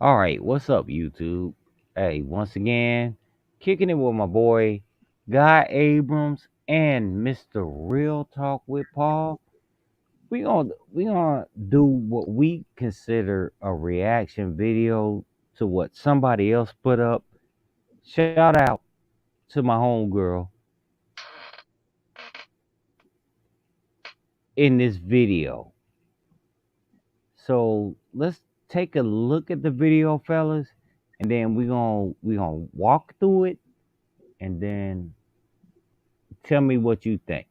All right, what's up, YouTube? Hey, once again, kicking it with my boy, Guy Abrams and Mr. Real Talk with Paul. We gonna do what we consider a reaction video to what somebody else put up. Shout out to my homegirl in this video. So let's take a look at the video, fellas, and then we gonna walk through it, and then tell me what you think.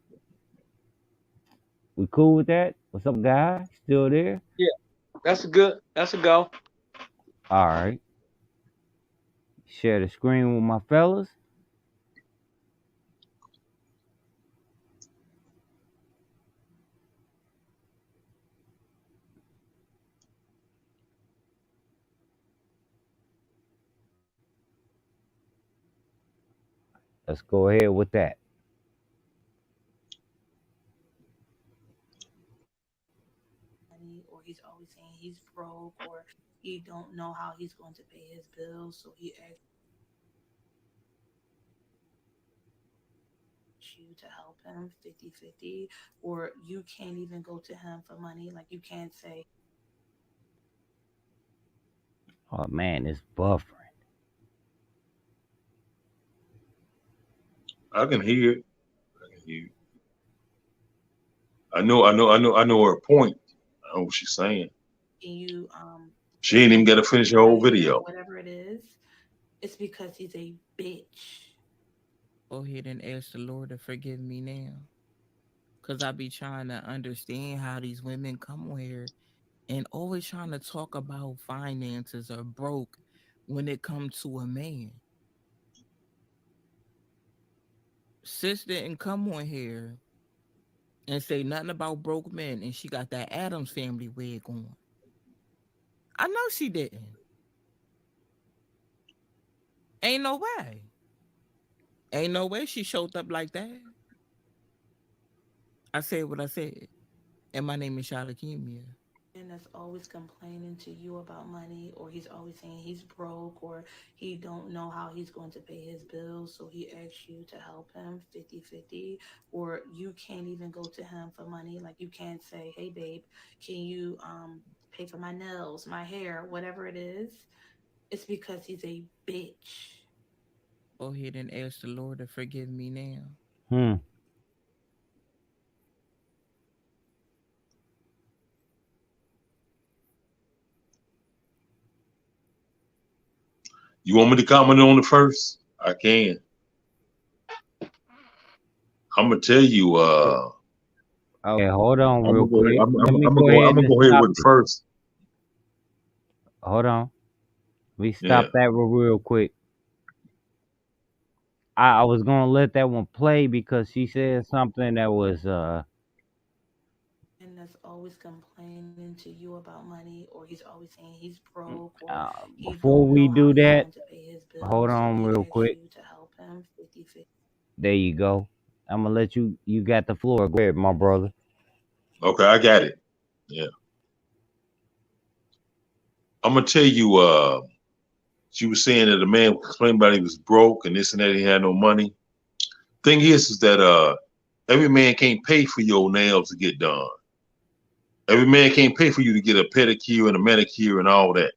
We cool with that? What's up, guy? Still there? Yeah, that's a good. That's a go. All right. Share the screen with my fellas. Let's go ahead with that. money, or he's always saying he's broke, or he don't know how he's going to pay his bills, so he asks you to help him 50-50, or you can't even go to him for money. Like, you can't say, Oh man, it's buffering. I can hear it. I can hear it. I know her point. I know what she's saying. can you She pay ain't for even got my to finish her whole hair, video. whatever it is. It's because he's a bitch. Go ahead and ask the Lord to forgive me now. Cause I be trying to understand how these women come on here and always trying to talk about finances or broke when it comes to a man. Sis didn't come on here and say nothing about broke men, and she got that Adams family wig on. I know she didn't. Ain't no way. Ain't no way she showed up like that. I said what I said. And my name is Shalakimia. And that's always complaining to you about money, or he's always saying he's broke, or he don't know how he's going to pay his bills, so he asks you to help him 50-50, or you can't even go to him for money. Like, you can't say, hey babe, can you pay for my nails, my hair, whatever it is. It's because he's a bitch. Go ahead and ask the Lord to forgive me now. Hmm. You want me to comment on it first? I can. I'm gonna tell you. Okay, hold on I'm real gonna go ahead. quick. Let me I'm gonna go go. ahead I'm gonna and go ahead stop with it it. first. Hold on. We Yeah. stop that real quick. I was gonna let that one play because she said something that was And that's always complaining to you about money, or he's always saying he's broke, or he before don't we know how do he's that, going to pay his hold bills, so on he real asks quick. you to help him 50-50. There you go. I'm gonna let you got the floor. Go ahead, my brother. Okay, I got it. Yeah. I'm gonna tell you. She was saying that the man complained about he was broke and this and that. He had no money. Thing is that every man can't pay for your nails to get done. Every man can't pay for you to get a pedicure and a manicure and all that.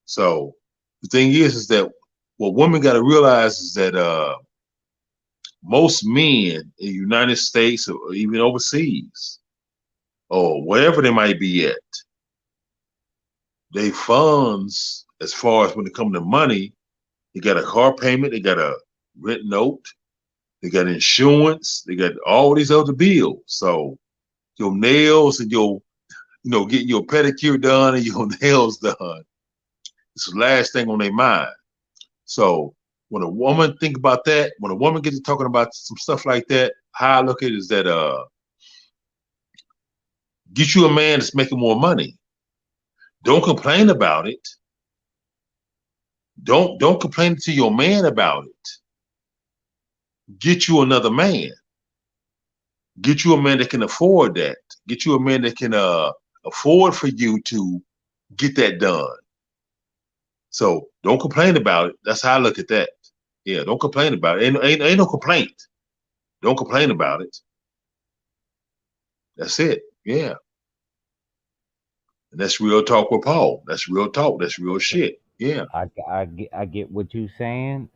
So the thing is that what women got to realize is that most men in the United States or even overseas or wherever they might be at, they funds as far as when it comes to money, they got a car payment, they got a rent note, they got insurance, they got all these other bills. So your nails and your getting your pedicure done and your nails done, it's the last thing on their mind. So when a woman think about that, when a woman gets to talking about some stuff like that, how I look at it is that get you a man that's making more money. Don't complain about it. Don't complain to your man about it. Get you another man. Get you a man that can afford that. Get you a man that can afford for you to get that done. So don't complain about it. That's how I look at that. Yeah, don't complain about it. Ain't no complaint. Don't complain about it. That's it. Yeah. And that's real talk with Paul. That's real talk. That's real shit. Yeah. I get what you saying.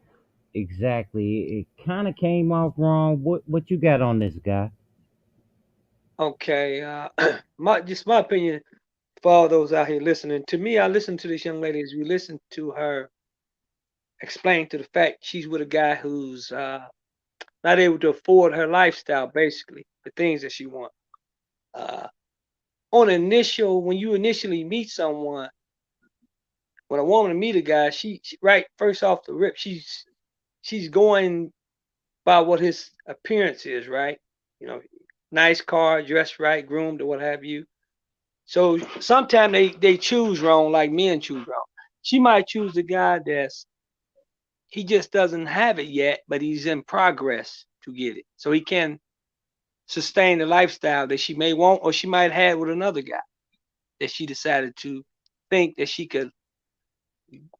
Exactly. It kind of came off wrong. What you got on this guy? Okay. My opinion for all those out here listening. To me, I listen to this young lady as we listen to her explain to the fact she's with a guy who's not able to afford her lifestyle, basically the things that she wants. Uh, on initial, when you initially meet someone, when a woman meet a guy, she right first off the rip, she's going by what his appearance is, right? You know, nice car, dressed right, groomed or what have you. So sometimes they choose wrong, like men choose wrong. She might choose a guy that's he just doesn't have it yet, but he's in progress to get it. So he can sustain the lifestyle that she may want or she might have with another guy that she decided to think that she could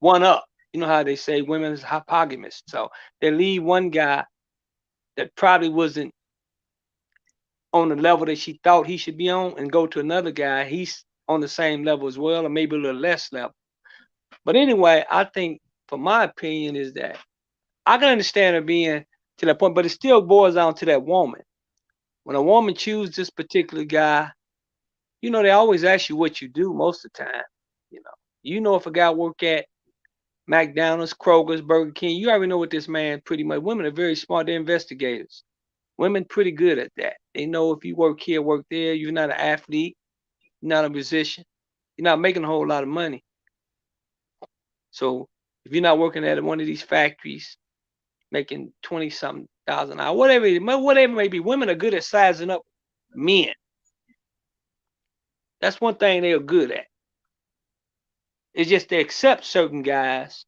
one up. You know how they say women's hypogamous. So they leave one guy that probably wasn't on the level that she thought he should be on and go to another guy. He's on the same level as well, or maybe a little less level. But anyway, I think, for my opinion, is that I can understand her being to that point, but it still boils down to that woman. When a woman chooses this particular guy, they always ask you what you do most of the time. If a guy work at McDonald's, Kroger's, Burger King, you already know what this man pretty much. Women are very smart. They're investigators. Women pretty good at that. They know if you work here, work there, you're not an athlete, you're not a musician, you're not making a whole lot of money. So if you're not working at one of these factories, making 20 something thousand an hour, whatever it may be, women are good at sizing up men. That's one thing they are good at. It's just they accept certain guys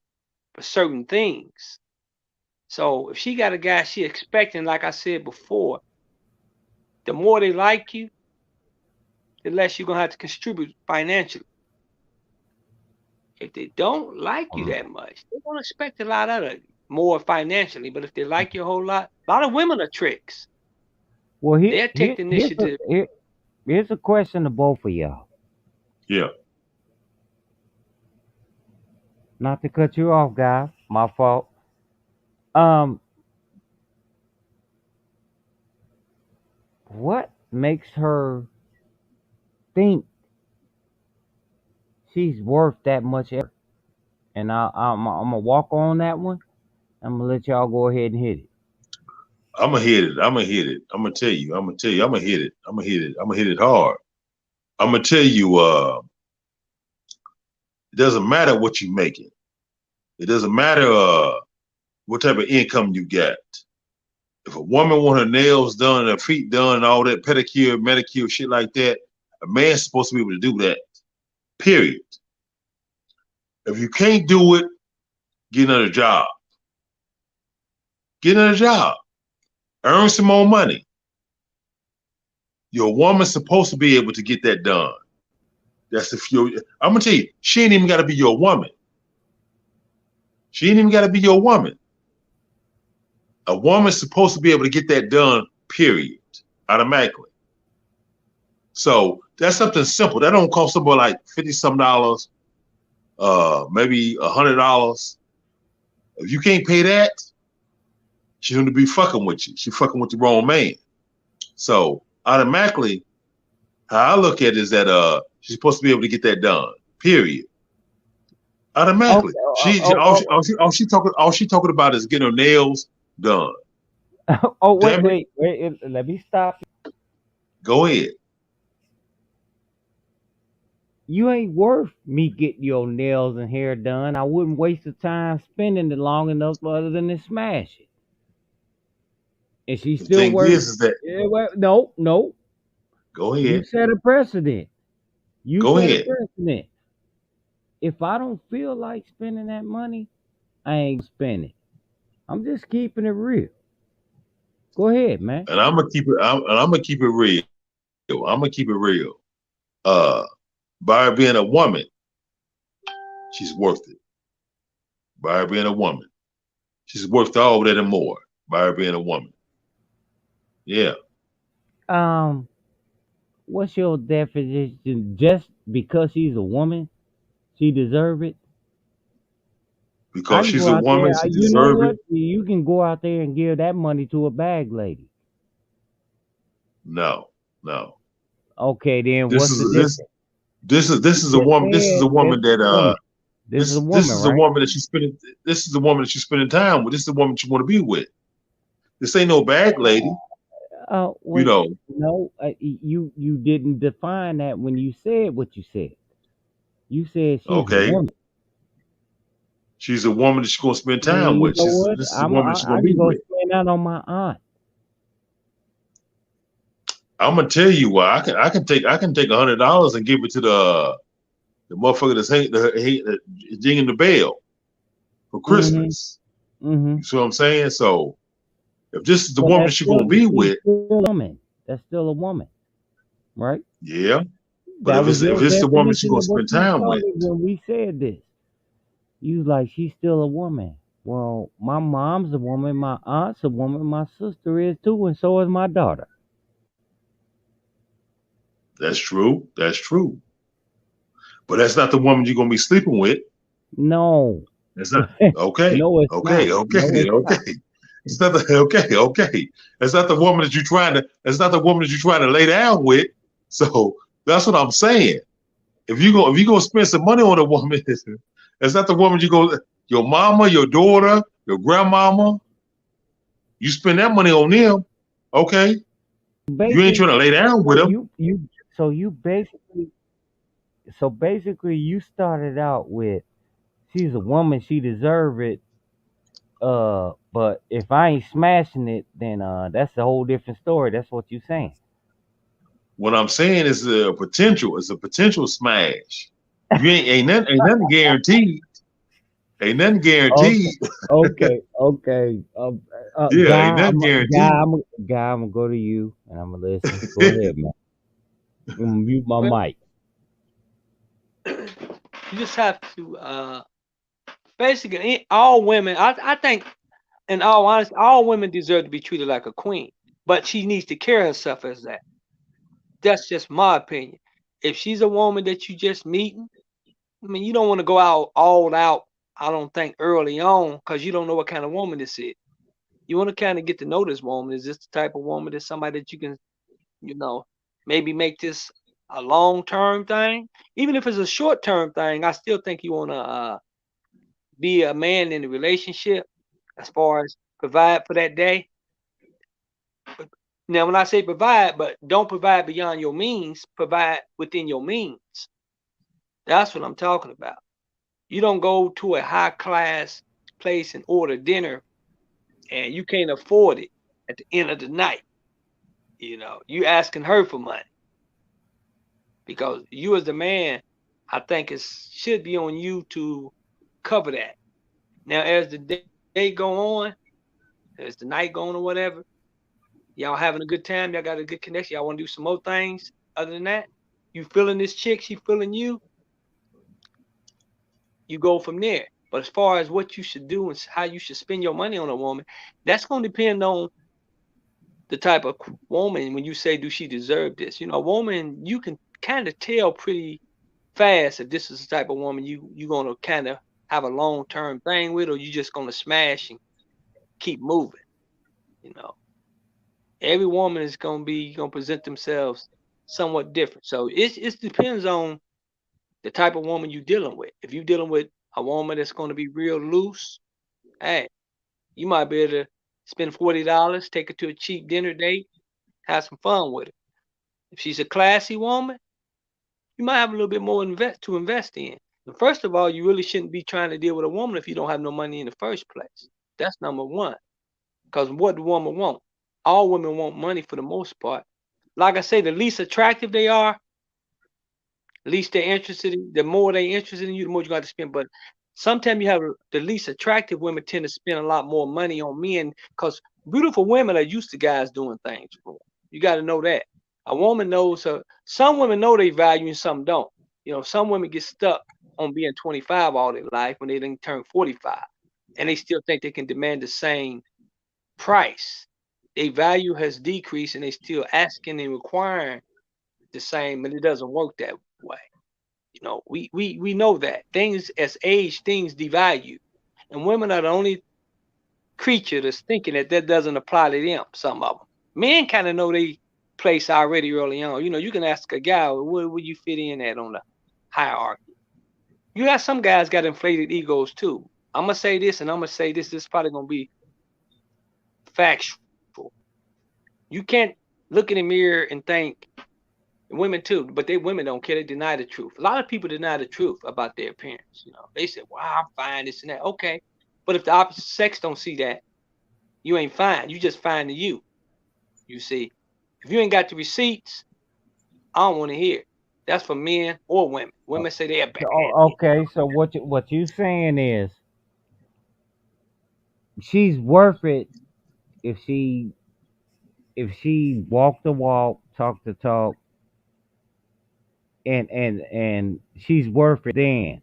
for certain things. So if she got a guy she expecting, like I said before, the more they like you, the less you're gonna have to contribute financially. If they don't like you Um, that much, they're gonna expect a lot out of you, more financially. But if they like you a whole lot, a lot of women are tricks. well, They'll take the initiative. here's a question to both of y'all. Yeah. Not to cut you off, guys. My fault. Um, what makes her think she's worth that much effort? And I'm gonna walk on that one. I'm gonna let y'all go ahead and hit it. I'm gonna hit it. I'm gonna hit it. I'm gonna tell you. I'm gonna tell you. I'm gonna hit it. I'm gonna hit it. I'm gonna hit it hard. I'm gonna tell you. It doesn't matter what you're making. It doesn't matter what type of income you got. If a woman want her nails done and her feet done and all that pedicure, manicure, shit like that, a man's supposed to be able to do that. Period. If you can't do it, get another job. Get another job. Earn some more money. Your woman's supposed to be able to get that done. That's if you. I'm gonna tell you, she ain't even got to be your woman. She ain't even got to be your woman. A woman's supposed to be able to get that done. Period. Automatically. So that's something simple. That don't cost somebody like 50 some dollars, maybe $100. If you can't pay that, she's gonna be fucking with you. She fucking with the wrong man. So automatically, how I look at it is that she's supposed to be able to get that done. Period. Automatically. Okay. She all she talking about is getting her nails done. Oh, wait, Damn it. wait, wait. Let me stop. Go ahead. You ain't worth me getting your nails and hair done. I wouldn't waste the time spending it long enough other than to smash it. And she's The still thing worth. is that Yeah, well, no, no. go You ahead. set a precedent. You Go set a ahead. precedent. If I don't feel like spending that money, I ain't gonna spend it. I'm just keeping it real. Go ahead, man. And I'm gonna keep it real. I'm gonna keep it real. Uh by her being a woman, she's worth it. by her being a woman. She's worth all that and more by her being a woman. Yeah, Um, what's your definition? Just because she's a woman, she deserve it? I because can she's go a out woman, there. she You know deserves what? it. You can go out there and give that money to a bag lady. No, no. Okay, then This what's is the this difference? this You is a just woman. This is said a this woman is that a woman. This is a this woman, is a right? woman that she's spending. This is the woman that she's spending time with. This is the woman you want to be with. This ain't no bag lady. You Wait, know. no, you didn't define that when you said what you said. You said she's a Okay, woman. she's a woman that she's gonna spend Then time you with. know what? This is a woman that she's I gonna can be go with. spend that on my aunt. I'm gonna tell you why. I can take $100 and give it to the motherfucker that's jinging the bell for Mm-hmm. Christmas. Mm-hmm. You see what I'm saying? So if this is the But woman that that's she's still gonna be she's with, still a woman. That's still a woman, right? yeah. But That was if your it's the woman she's definition gonna of what spend you time with, started when we said this. You was like, she's still a woman. Well, my mom's a woman, my aunt's a woman, my sister is too, and so is my daughter. that's true. That's true. But that's not the woman you're gonna be sleeping with. No. That's not okay. No, it's Okay. not. No, Okay. it's not. Okay. It's not the okay. Okay. That's not the woman that you're trying to. That's not the woman that you're trying to lay down with. So that's what I'm saying. If you gonna spend some money on a woman, it's not the woman you go. Your mama, your daughter, your grandmama. You spend that money on them. Okay. You ain't trying Basically, to lay down with so them. you basically you started out with she's a woman, she deserve it. But if I ain't smashing it, then that's a whole different story. That's what you saying. What I'm saying is a potential. It's a potential smash. You ain't nothing guaranteed. Ain't nothing Okay, guaranteed. okay. Yeah, ain't nothing guaranteed. Guy, I'm gonna go to you and I'm gonna listen. Go ahead, man. I'm gonna mute my Well, mic. you just have to basically all women. I think, in all honesty, all women deserve to be treated like a queen, but she needs to carry herself as that. That's just my opinion. If she's a woman that you just meeting, I mean, you don't want to go out all out. I don't think early on because you don't know what kind of woman this is. You want to kind of get to know this woman. Is this the type of woman that's somebody that you can, you know, maybe make this a long term thing? Even if it's a short term thing, I still think you want to be a man in the relationship as far as provide for that day. But now, when I say provide, but don't provide beyond your means, provide within your means. That's what I'm talking about. You don't go to a high class place and order dinner and you can't afford it at the end of the night. You asking her for money because you as the man, I think it should be on you to cover that. Now, as the day go on, as the night going or whatever, y'all having a good time, y'all got a good connection, y'all want to do some more things other than that. You feeling this chick, she feeling you go from there. But as far as what you should do and how you should spend your money on a woman, that's going to depend on the type of woman. When you say, do she deserve this? A woman, you can kind of tell pretty fast if this is the type of woman you going to kind of have a long term thing with, or you just going to smash and keep moving. You know, every woman is going to present themselves somewhat different. So it depends on the type of woman you're dealing with. If you're dealing with a woman that's going to be real loose, hey, you might be able to spend $40, take her to a cheap dinner date, have some fun with her. If she's a classy woman, you might have a little bit more invest in. And first of all, you really shouldn't be trying to deal with a woman if you don't have no money in the first place. That's number one. Because what do women want? All women want money for the most part. Like I say, the least attractive they are, least they're interested in, the more they're interested in you, the more you got to spend. But sometimes you have the least attractive women tend to spend a lot more money on men because beautiful women are used to guys doing things for them. You got to know that. A woman knows her. Some women know they value and some don't. Some women get stuck. on being 25 all their life when they didn't turn 45, and they still think they can demand the same price. Their value has decreased, and they still asking and requiring the same, and it doesn't work that way. We know that things as age, things devalue, and women are the only creature that's thinking that that doesn't apply to them. Some of them, men kind of know they place already early on. You can ask a guy, where would you fit in at on the hierarchy? You got some guys got inflated egos too. I'm gonna say this, and I'm gonna say this. This is probably gonna be factual. You can't look in the mirror and think, women too, but women don't care. They deny the truth. A lot of people deny the truth about their appearance. They say, "Wow, I'm fine, this and that." Okay, but if the opposite sex don't see that, you ain't fine. You just fine to you. You see, if you ain't got the receipts, I don't want to hear it. That's for men or women. Women say they're bad. Okay, so what you saying is she's worth it if she walk the walk, talk the talk, and she's worth it. Then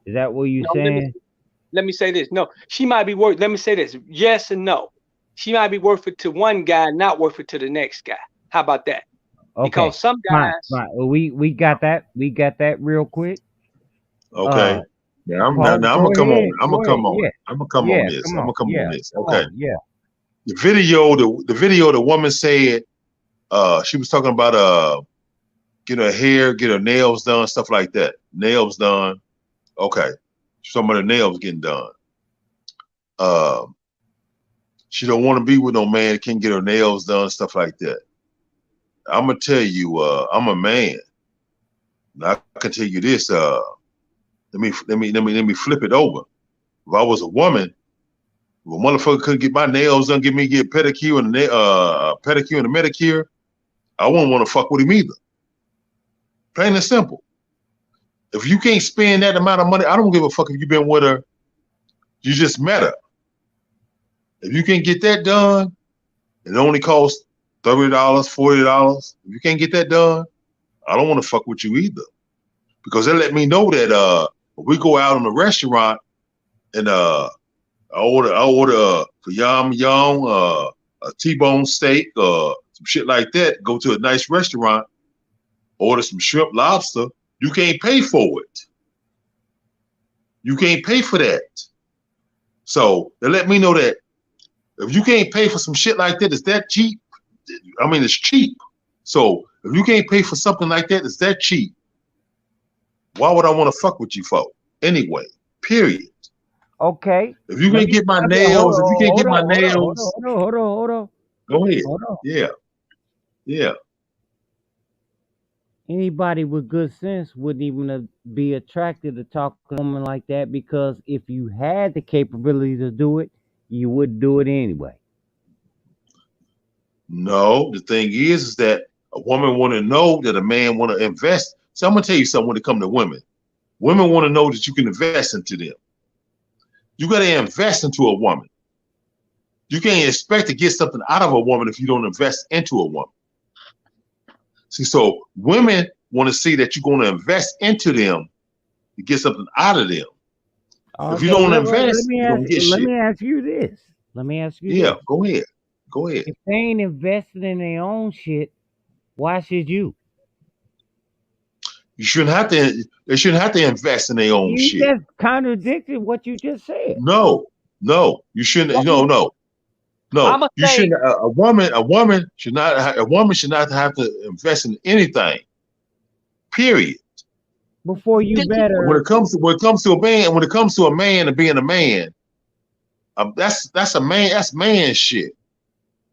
is that what you No, saying? let me say this. No, she might be worth. Let me say this. Yes and no. She might be worth it to one guy, not worth it to the next guy. How about that? Okay, Because some fine, guys, fine. We got that. We got that real quick. Uh, Okay. Now I'm now, Paul, now I'm go gonna come on. ahead, I'm gonna go ahead. come on. Yeah, I'm gonna come on yeah. this. Come I'm on. gonna come on Yeah, this. come Okay. on. Yeah. The video, the woman said, she was talking about get her hair, get her nails done, stuff like that. Nails done. Okay. Some of the nails getting done. Uh, she don't want to be with no man that can get her nails done, stuff like that. I'm gonna tell you, I'm a man. And I can tell you this. Let me flip it over. If I was a woman, if a motherfucker couldn't get my nails done, get pedicure and pedicure and a medicure, I wouldn't want to fuck with him either. Plain and simple. If you can't spend that amount of money, I don't give a fuck if you've been with her. You just met her. If you can't get that done, it only costs $30, $40. If you can't get that done, I don't want to fuck with you either. Because they let me know that if we go out in a restaurant and I order for yum a T-bone steak some shit like that, go to a nice restaurant, order some shrimp, lobster, you can't pay for it. You can't pay for that. So they let me know that if you can't pay for some shit like that, it's that cheap. I mean, it's cheap. So if you can't pay for something like that, it's that cheap. Why would I want to fuck with you for? Anyway, period. Okay. If you Let can me. get my Okay. Hold nails, if you on. can't get Hold my on. Hold on. nails, Hold on. Hold on. Hold on. go ahead. Hold on. Yeah, yeah. Anybody with good sense wouldn't even be attracted to talk to a woman like that because if you had the capability to do it, you would do it anyway. No, the thing is that a woman want to know that a man want to invest. So I'm gonna tell you something when it comes to women. Women want to know that you can invest into them. You got to invest into a woman. You can't expect to get something out of a woman if you don't invest into a woman. See, so women want to see that you're going to invest into them to get something out of them. If you Okay. don't Let invest, me you ask. don't get Let shit. me ask you this. Let me ask you Yeah, this. go ahead. Go ahead. If they ain't invested in their own shit, why should you? You shouldn't have to. They shouldn't have to invest in their own You shit. just contradicted what you just said. No, no, you shouldn't. let No, me, no, I'm no. gonna You say, shouldn't. A woman should not. A woman should not have to invest in anything. Period. Before you this is When better, it comes to when it comes to a man and being a man, that's a man. That's man shit.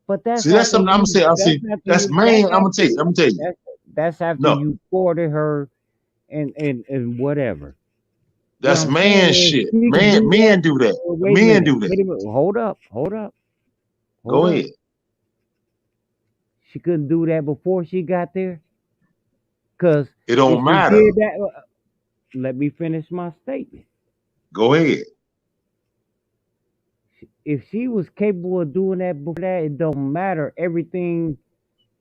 but that's See, that's after something I'm gonna you. say. I That's see. after That's you. That's man. I'm gonna tell after. you. I'm gonna tell you. That's that's after No, you courted her and whatever. What that's I'm man saying is, shit. she could Man, do that. men do that. Wait a Men minute. do that. Wait a minute. Hold up. Hold up. Hold Go up. ahead. She couldn't do that before she got there. Cause It if don't she matter. did that, let me finish my statement. Go ahead. If she was capable of doing that before that, it don't matter. Everything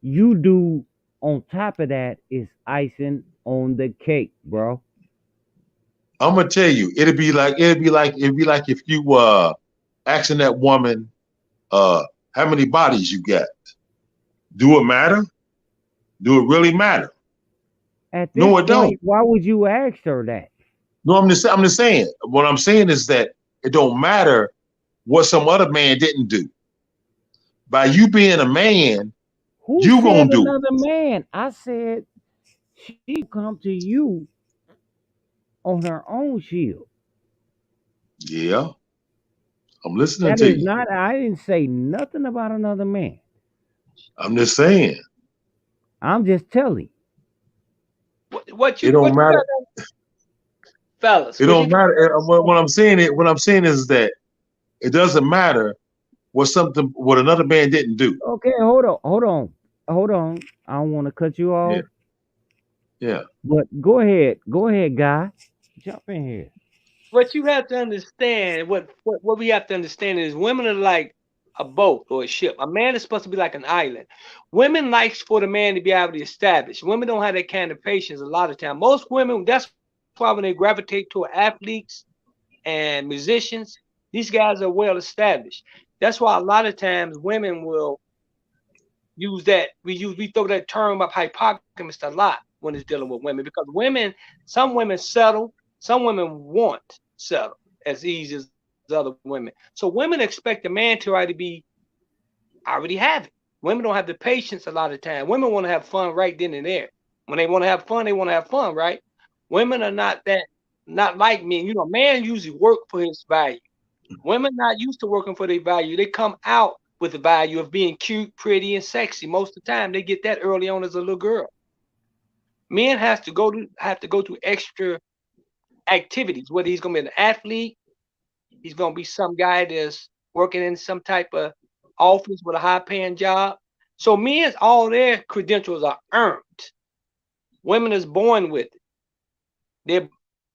you do on top of that is icing on the cake, bro. I'm gonna tell you, it'd be like if you asking that woman how many bodies you got. Do it matter? Do it really matter? At this No, it don't. point, why would you ask her that? No, I'm just saying. What I'm saying is that it don't matter what some other man didn't do. By you being a man, Who you said gonna do another man? I said she come to you on her own shield. it. Yeah, I'm listening That to is you. not. I didn't say nothing about another man. I'm just saying. I'm just telling. What It you don't matter. got, fellas? It What you don't got matter. to What I'm saying is that it doesn't matter what another man didn't do. Okay, hold on. I don't want to cut you Yeah, off, yeah. but go ahead, guy. Jump in here. what you have to understand, what we have to understand is women are like a boat or a ship. A man is supposed to be like an island. Women likes for the man to be able to establish. Women don't have that kind of patience a lot of time. Most women, that's why when they gravitate toward athletes and musicians, these guys are well established. That's why a lot of times women will use that. We throw that term up hypogamous a lot when it's dealing with women because some women settle, some women want settle as easy as other women. So women expect a man to already have it. Women don't have the patience a lot of time. Women want to have fun right then and there. When they want to have fun, they want to have fun, right? Women are not like men. You know, man usually work for his value. Women not used to working for their value. They come out with the value of being cute, pretty, and sexy. Most of the time, they get that early on as a little girl. Men have to go to extra activities. Whether he's gonna be an athlete, he's gonna be some guy that's working in some type of office with a high paying job. So men's all their credentials are earned. Women is born with it. They're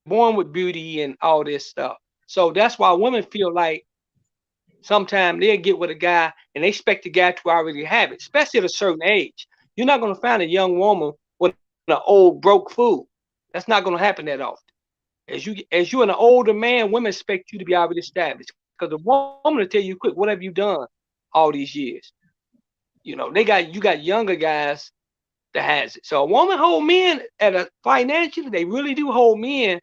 born with beauty and all this stuff. So that's why women feel like sometimes they'll get with a guy and they expect the guy to already have it, especially at a certain age. You're not going to find a young woman with an old broke fool. That's not going to happen that often. As you're an older man, women expect you to be already established because the woman will tell you quick, what have you done all these years? You got younger guys that has it. So a woman hold men at a financially, they really do hold men.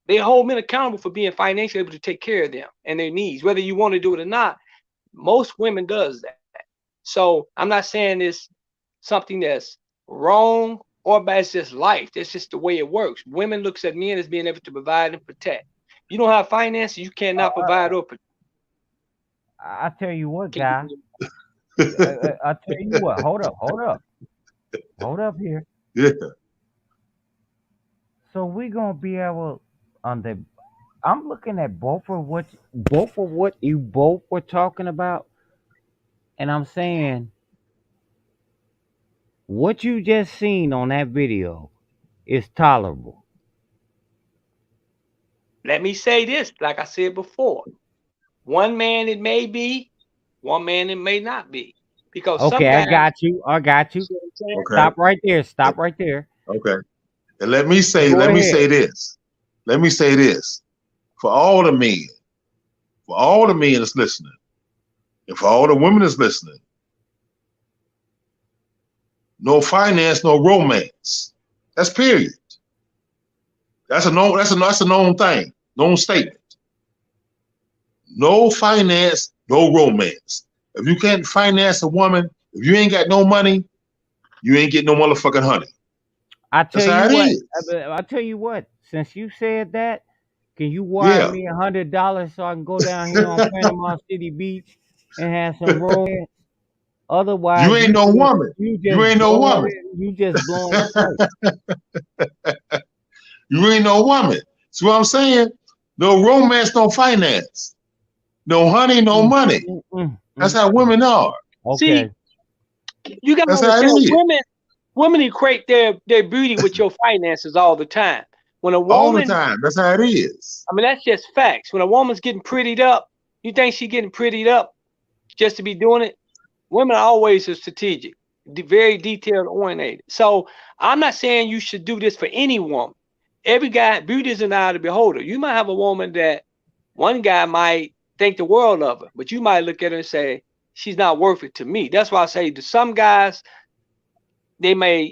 They hold men accountable for being financially able to take care of them and their needs, whether you want to do it or not. Most women does that. So I'm not saying it's something that's wrong or bad. It's just life. That's just the way it works. Women looks at men as being able to provide and protect. You don't have finances, you Uh, cannot provide uh, or protect. I tell you what, Can you guy. I tell you what. Hold up here. Yeah. So we gonna be able under. I'm looking at both of what you both were talking about, and I'm saying what you just seen on that video is tolerable. let me say this, like I said before. One man it may be, one man it may not be. Because some Okay, I guys, got you. I got you you. see what I'm saying? Okay. Stop right there. Stop right there. Okay. And let me say, Go let me ahead. say this. Let me say this. For all the men, for all the men that's listening, and for all the women that's listening, no finance, no romance. That's period. That's a known thing, known statement. No finance, no romance. If you can't finance a woman, if you ain't got no money, you ain't getting no motherfucking honey. I That's tell how you it what. is. I tell you what. Since you said that, can you wire Yeah. me $100 so I can go down here on Panama City Beach and have some romance? You Otherwise, ain't no woman. you You just ain't no blowing woman. it. You just blowing smoke. You ain't no woman. See what I'm saying? No romance, no finance. No honey, no Mm, money. mm, mm, That's mm. how women are. See, Okay. you gotta That's how it understand is. women equate their beauty with your finances all the time. When a All the woman, time. That's how it is. I mean that's just facts. When a woman's getting prettied up, you think she getting prettied up just to be doing it? Women are always are strategic, very detailed oriented. So I'm not saying you should do this for any woman. every guy, beauty is in the eye of the beholder. You might have a woman that one guy might think the world of her, but you might look at her and say, she's not worth it to me. That's why I say to some guys, they may,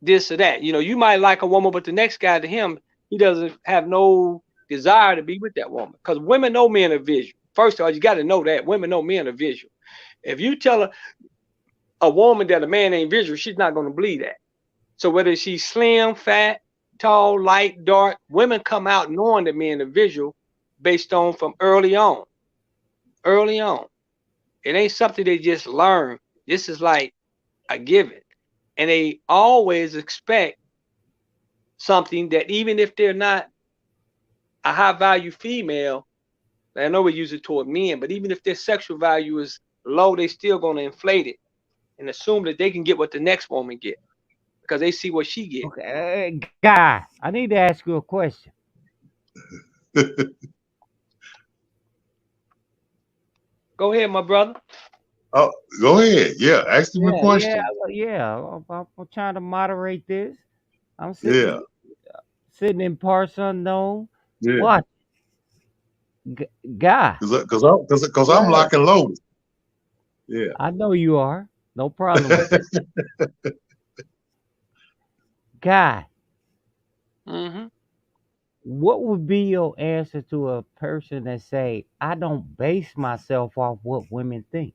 this or that. You might like a woman, but the next guy to him, he doesn't have no desire to be with that woman. Because women know men are visual. First of all, you got to know that women know men are visual. If you tell a woman that a man ain't visual, she's not going to believe that. So whether she's slim, fat, tall, light, dark, women come out knowing that men are visual based on from early on. Early on. It ain't something they just learn. This is like a given. And they always expect something that even if they're not a high value female, I know we use it toward men, but even if their sexual value is low, they still going to inflate it and assume that they can get what the next woman get because they see what she get. Okay, guy, I need to ask you a question. Go ahead, my brother. Oh, go ahead. Yeah, ask him a Yeah, yeah, question. yeah. I'm trying to moderate this. I'm Yeah, sitting in parts unknown. yeah. What, guy? Cause I'm Yeah, lock and loaded. Yeah. I know you are. No problem with that, guy. Hmm. What would be your answer to a person that say, "I don't base myself off what women think"?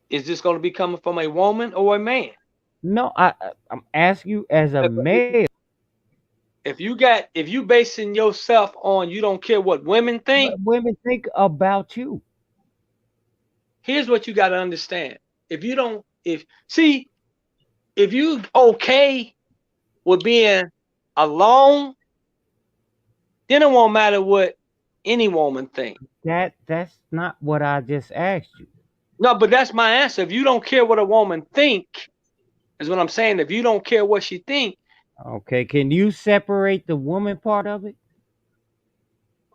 Is this going to be coming from a woman or a man? No, I'm asking you as a If, male. if you basing yourself on you don't care what women think, What women think about you? here's what you got to understand. If you don't, if you okay with being alone, then it won't matter what any woman think. That's not what I just asked you. No, but that's my answer. If you don't care what a woman think, is what I'm saying. If you don't care what she think, Okay, can you separate the woman part of it?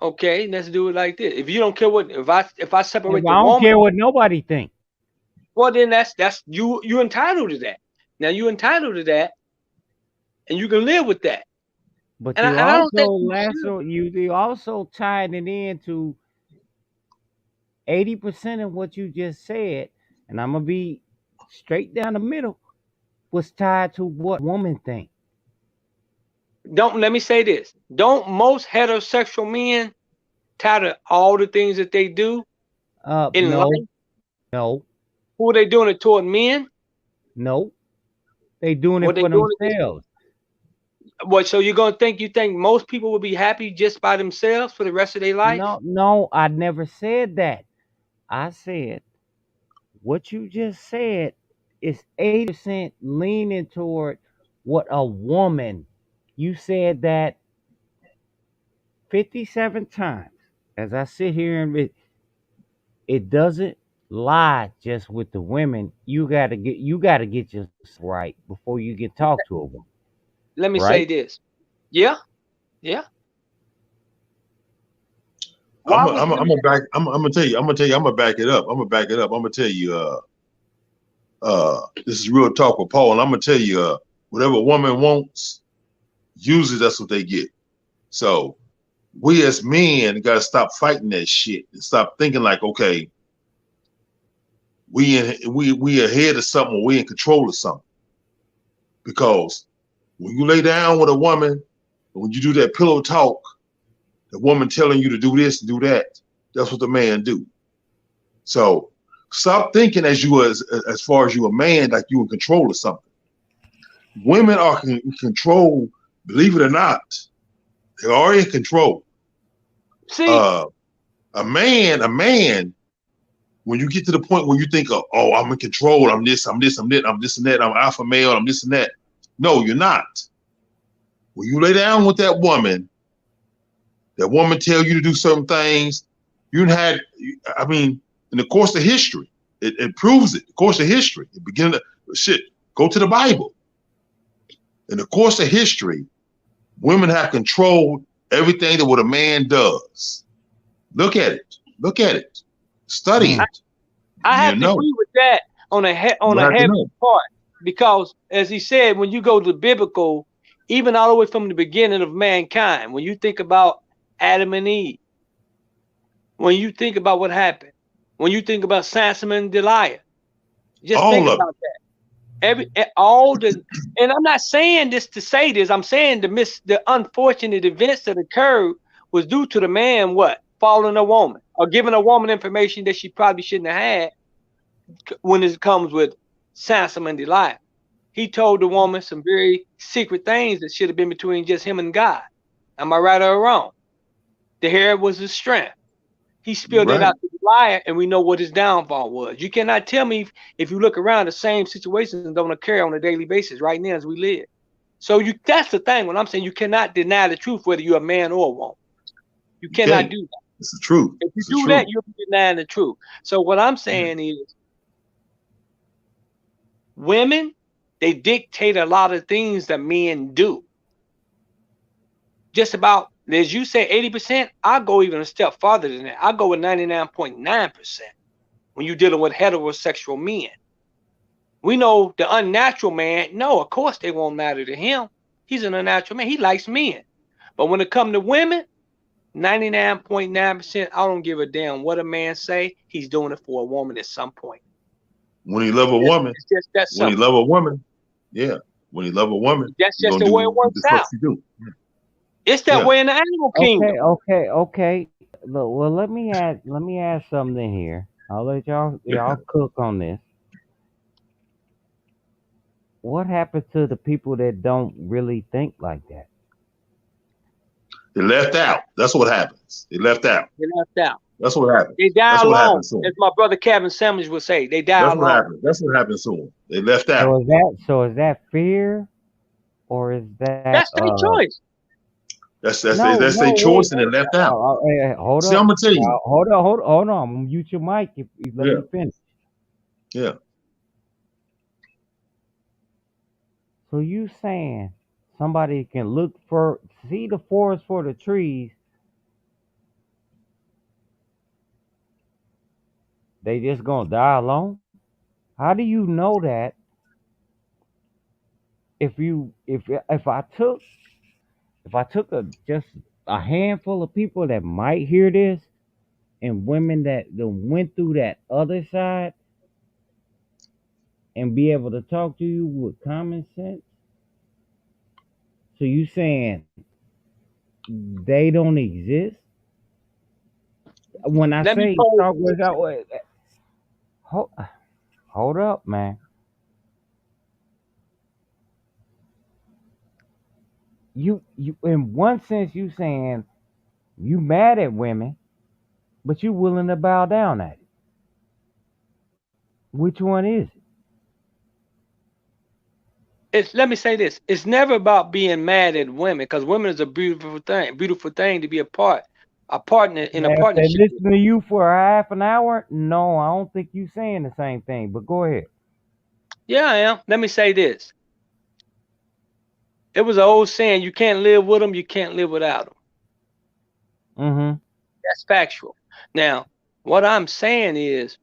okay, let's do it like this. If you don't care what, if I If separate the I don't woman, care what nobody think, well then that's you entitled to that. Now you entitled to that, and you can live with that. but And I, you and I don't also think you should. lasso you also tied it into 80% of what you just said, and I'm gonna be straight down the middle, was tied to what woman think. Don't let me say this. Don't most heterosexual men tired of all the things that they do in No, life? no, Who are they doing it toward men? no. They doing What it they for doing it? themselves. What? So you're gonna think you think most people will be happy just by themselves for the rest of their life? No, no, I never said that. I said what you just said is 80% leaning toward what a woman. You said that 57 times. As I sit here and it doesn't lie just with the women. You gotta get yourself right before you can talk to a woman, Let me say right? this. Yeah, yeah. I'm Why a, would I'm a, let I'm me gonna back. I'm gonna tell you. I'm gonna tell you. I'm gonna back it up. I'm gonna back it up. I'm gonna tell you. This is real talk with Paul, and I'm gonna tell you. Whatever a woman wants, usually that's what they get. So we as men gotta stop fighting that shit and stop thinking like, okay, we ahead of something, or we in control of something. Because when you lay down with a woman, when you do that pillow talk, the woman telling you to do this and do that, that's what the man do. So stop thinking as far as you a man, like you in control of something. Women are in control, believe it or not. They're already in control. see? Uh, a man, when you get to the point where you think, oh, I'm in control, I'm this, I'm this, I'm that, I'm this and that, I'm alpha male, I'm this and that. No, you're not. When you lay down with that woman tell you to do certain things, you had, I mean, in the course of history, it proves it. The course of history, it begin to shit. Go to the Bible. In the course of history, women have controlled everything that what a man does. Look at it. Look at it. Study Mm. I, it. I You have to know. agree with that on You a have to heavy know. part. because as he said, when you go to the biblical, even all the way from the beginning of mankind, when you think about Adam and Eve, when you think about what happened, when you think about Samson and Delilah, just think All of it. about that. All the, and I'm not saying this to say this. I'm saying the unfortunate events that occurred was due to the man what following a woman or giving a woman information that she probably shouldn't have had when it comes with Samson and Delilah. He told the woman some very secret things that should have been between just him and God. Am I right or wrong? The hair was his strength. He You're spilled it right. out to the liar, and we know what his downfall was. You cannot tell me if you look around, the same situations don't occur on a daily basis right now as we live. So that's the thing. When I'm saying you cannot deny the truth, whether you're a man or a woman, you You cannot can't. do that. It's the truth. If you It's the do that, truth. you'll be denying the truth. So what I'm Yeah. saying is, women they dictate a lot of things that men do. Just about as you say, 80%. I'll go even a step farther than that. I'll go with 99.9% when you're dealing with heterosexual men. We know the unnatural man, no, of course they won't matter to him. He's an unnatural man. He likes men. But when it comes to women, 99.9%, I don't give a damn what a man say. He's doing it for a woman at some point. When you love a woman, It's just that when you simple. love a woman, yeah. When you love a woman, That's you're just gonna the way it do works the stuff out. she do. It's that Yeah. way in the animal kingdom. Okay. Look, well, let me add something here. I'll let y'all cook on this. What happens to the people that don't really think like that? They left out. That's what happens. They left out. They left out. That's what They happens. die That's what alone. happens to As them. my brother Kevin Samuels would say, they die That's what alone. happens. That's what happens to them. They left out. So is that fear or is that That's their choice. That's their no, wait, choice, and they left out. hey, hold See, I'm up. gonna tell you. Hold on. I'm gonna mute your mic if let Yeah, me finish. yeah. So you saying somebody can see the forest for the trees, they just gonna die alone? How do you know that if I took a just a handful of people that might hear this and women that went through that other side and be able to talk to you with common sense? So you saying they don't exist? When I Let me say pose talk this. without, hold, hold up, man. You in one sense you saying you mad at women, but you willing to bow down at it. Which one is it? Let me say this. It's never about being mad at women because women is a beautiful thing to be a partner in a Now, if they partnership with. listen to you for a half an hour, no, I don't think you saying the same thing. But go ahead. Yeah, I am. Let me say this. It was an old saying, you can't live with them, you can't live without them. Mm-hmm. That's factual. Now, what I'm saying is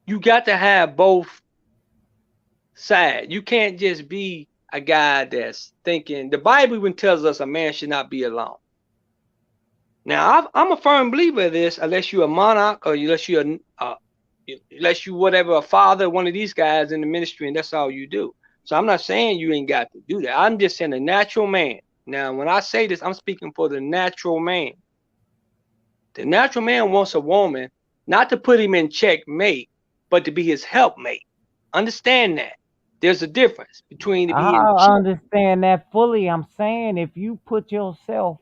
you got to have both sides. You can't just be a guy that's thinking the Bible even tells us a man should not be alone. Now, I'm a firm believer of this, unless you're a monarch or unless you whatever a father, one of these guys in the ministry, and that's all you do. So I'm not saying you ain't got to do that. I'm just saying a natural man. Now, when I say this, I'm speaking for the natural man. The natural man wants a woman not to put him in checkmate, but to be his helpmate. Understand that. There's a difference between to be in I check. understand that fully. I'm saying if you put yourself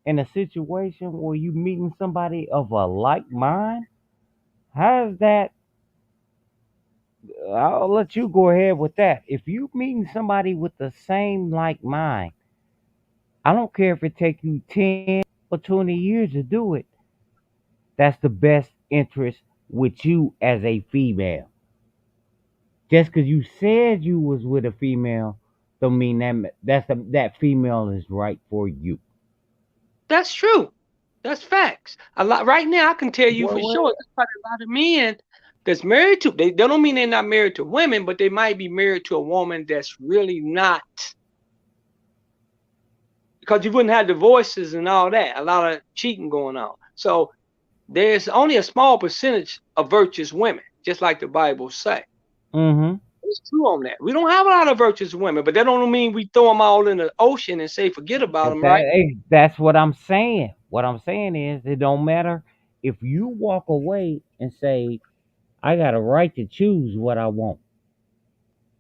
in a situation where you meeting somebody of a like mind, how's that? I'll let you go ahead with that. If you meeting somebody with the same like mind, I don't care if it take you 10 or 20 years to do it. That's the best interest with you as a female. Just because you said you was with a female, don't mean that female is right for you. That's true. That's facts. A lot right now, I can tell you Well, for sure. well, There's probably a lot of men. that's married to, they don't mean they're not married to women, but they might be married to a woman that's really not, because you wouldn't have divorces and all that, a lot of cheating going on. So there's only a small percentage of virtuous women, just like the Bible say. Mm-hmm. It's true on that. We don't have a lot of virtuous women, but that don't mean we throw them all in the ocean and say forget about them, right? That's what I'm saying. What I'm saying is, it don't matter if you walk away and say, "I got a right to choose what I want."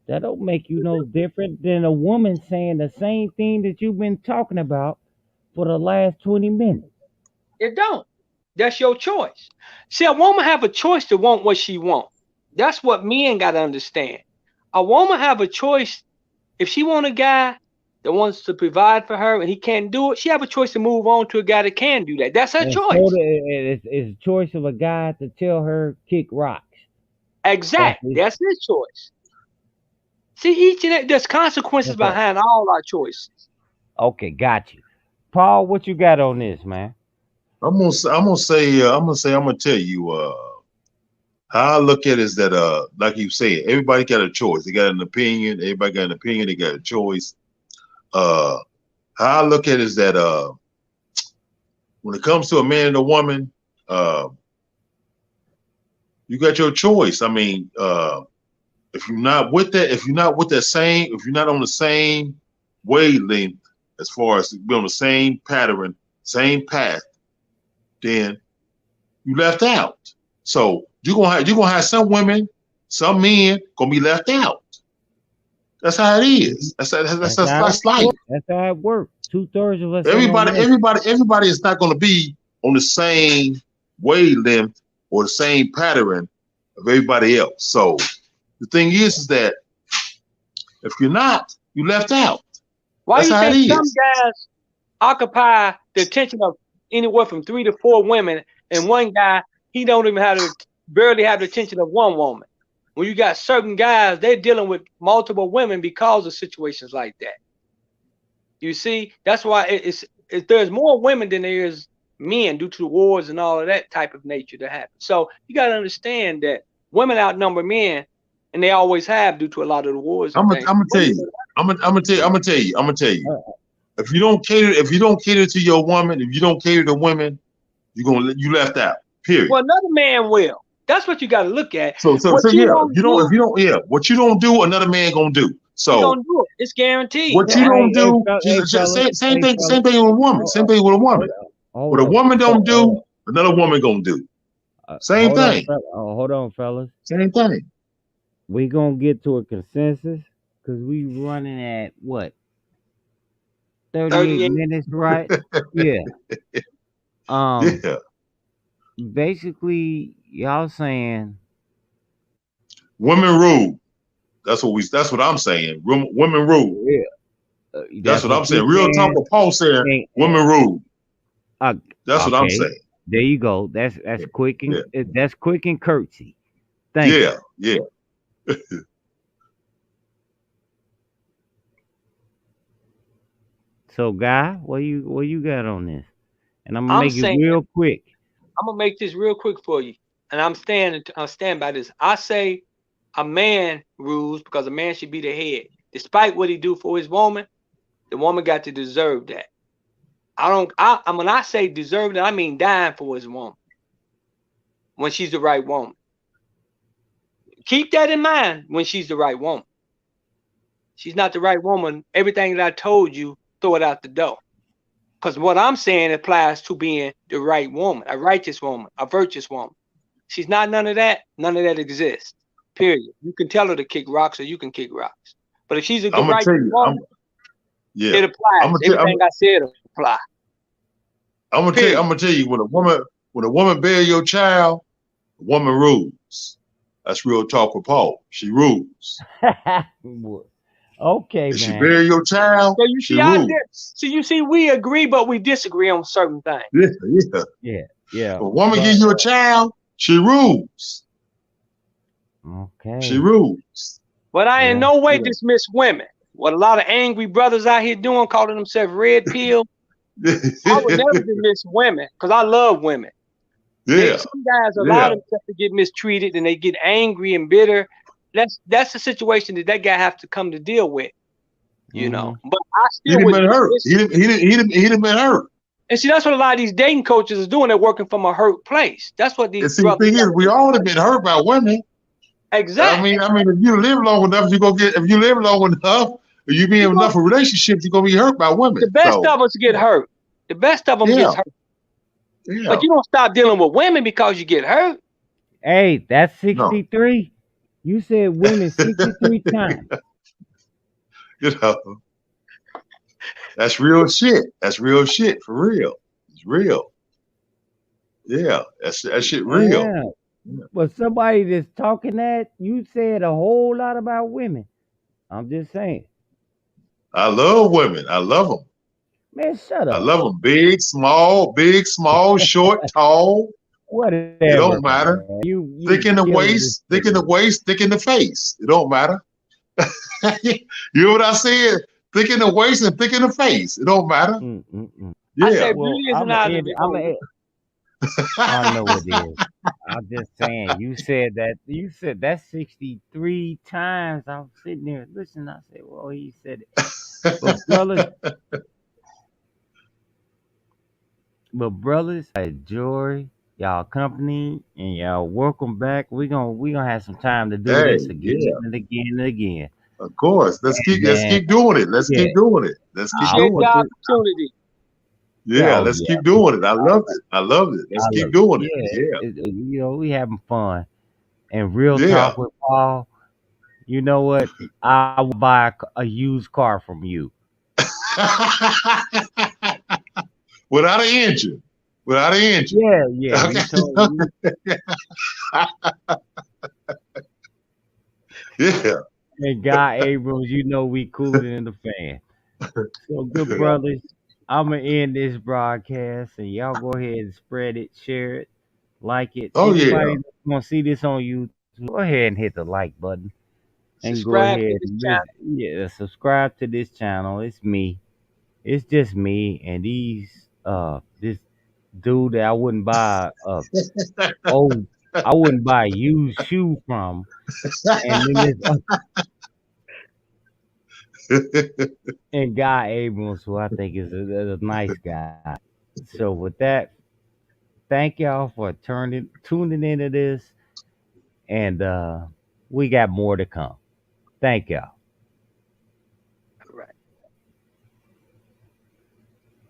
That don't make you no different than a woman saying the same thing that you've been talking about for the last 20 minutes. It don't. That's your choice. See, a woman have a choice to want what she want. That's what men got to understand. A woman have a choice. If she want a guy that wants to provide for her and he can't do it, she have a choice to move on to a guy that can do that. That's her And so choice. it's a choice of a guy to tell her kick rocks. That's Exact. it. That's his choice. See, each and every, there's consequences Okay. behind all our choices. Okay, got you. Paul, what you got on this, man? I'm gonna tell you how I look at it is that like you said, everybody got a choice. They got an opinion. Everybody got an opinion. They got a choice. Uh, how I look at it is that when it comes to a man and a woman, uh, you got your choice. I mean, if you're not with that, if you're not on the same wavelength as far as be on the same pattern, same path, then you left out. So you're gonna have some women, some men gonna be left out. That's how it is. That's life. That's how it works. 2/3 of us ain't on this. Everybody is not gonna be on the same wavelength or the same pattern of everybody else. So the thing is that if you're not, you left out. Why That's you how it think some is. guys occupy the attention of anywhere from 3 to 4 women, and one guy he don't even have to barely have the attention of one woman? When you got certain guys, they're dealing with multiple women because of situations like that. You see, that's why there's more women than there is men due to the wars and all of that type of nature that happens. So you got to understand that women outnumber men, and they always have due to a lot of the wars and things. I'm gonna tell you. I'm gonna tell you. If you don't cater to your woman, if you don't cater to women, you left out. Period. Well, another man will. That's what you got to look at. So What you yeah, don't do, what you don't do, another man gonna do. he So gonna do it. It's guaranteed. what you don't do, Fellas, same thing with a woman. Same thing with a woman. hold What a on, woman don't hold do, another woman gonna do. Same hold on, thing. hold on, fellas. Same thing. We gonna get to a consensus because we running at what 38 38. minutes, right? Yeah. Um. Yeah. Basically, y'all saying Women rule. That's what I'm saying. Women rule. yeah. That's That's what what I'm you saying. Real talk saying. with Paul saying And, women rule. uh, That's what I'm okay. saying. There you go. That's quick and that's quick and curtsy. Thank you. Yeah. So, guy, what you got on this? And I'm gonna I'm make it saying, real quick. I'm gonna make this real quick for you, and I stand by this. I say a man rules because a man should be the head, despite what he do for his woman. The woman got to deserve that. I don't. When I say deserve that, I mean dying for his woman when she's the right woman. Keep that in mind when she's the right woman. She's not the right woman. Everything that I told you, throw it out the door. Because what I'm saying applies to being the right woman, a righteous woman, a virtuous woman. She's not none of that. None of that exists. Period. You can tell her to kick rocks, or you can kick rocks. But if she's a I'm good gonna tell righteous you. woman, Yeah. it I'm applies. gonna tell. Everything I said applies. Period. I'm gonna tell you. When a woman bear your child, a woman rules. That's real talk with Paul. She rules. Okay, If she man. bear your child, So you she see out there. rules. So you see, we agree, but we disagree on certain things. Yeah. Yeah, yeah. If a woman But give you a child, she rules. She okay. rules. But I in Yeah. no way Yeah. dismiss women. What a lot of angry brothers out here doing, calling themselves red pill. I would never dismiss women because I love women. They Yeah, some guys allow yeah. themselves to get mistreated and they get angry and bitter. That's a situation that guy have to come to deal with, you know. Mm-hmm. But I He still done been would hurt. listen. He done been hurt. And see, that's what a lot of these dating coaches is doing. They're working from a hurt place. That's what these And see, the brothers thing is, got to we do. all have been hurt by women. Exactly. If you live long enough, you gonna get. If you live long enough, you be You in know, enough of relationships, you're gonna be hurt by women. the best So of us get hurt. The best of them yeah, gets hurt. yeah. But you don't stop dealing with women because you get hurt. Hey, that's No, 63. You said women 63 times. you know that's real shit. That's real shit for real. It's real. Yeah, that shit real. Yeah. Yeah. But somebody that's talking that, you said a whole lot about women. I'm just saying. I love women. I love them. Man, shut I up. love them. Big, small, short, tall. It Whatever, don't man. matter. You Thick in the killing this waist, thick in the thing. waist, thick in the face. It don't matter. You know what I said? Thick in the waist and thick in the face. It don't matter. Mm-mm-mm. I Yeah. said Well, beauty isn't out of it. I know it is. I'm just saying. You said that. You said that 63 times. I was sitting there listening. I said, "Well, he said it." But brothers, I enjoy y'all company and y'all welcome back. We gonna have some time to do Hey, this again yeah, and again and again. of course. And Let's then keep doing it. Let's yeah, keep doing it. Let's keep I'll Appreciate the doing put it. this. opportunity. Yeah, Oh let's yeah, keep doing it. I loved it. I loved it. I Let's keep love it. doing it. Yeah, Yeah. we having fun and real Yeah. talk with Paul. You know what? I will buy a used car from you. Without an engine. Without an engine. Yeah, yeah. Okay. You told me. Yeah. And Guy Abrams, you know we cooler than the fan. So good Yeah. brothers, I'ma end this broadcast and y'all go ahead and spread it, share it, like it. Oh yeah. Anybody that's gonna see this on YouTube, go ahead and hit the like button and go Subscribe to ahead this and channel. subscribe to this channel. It's me. It's just me and this dude that oh I wouldn't buy a used shoe from, and then this and Guy Abrams, who I think is a nice guy. So with that, thank y'all for tuning into this, and we got more to come. Thank y'all.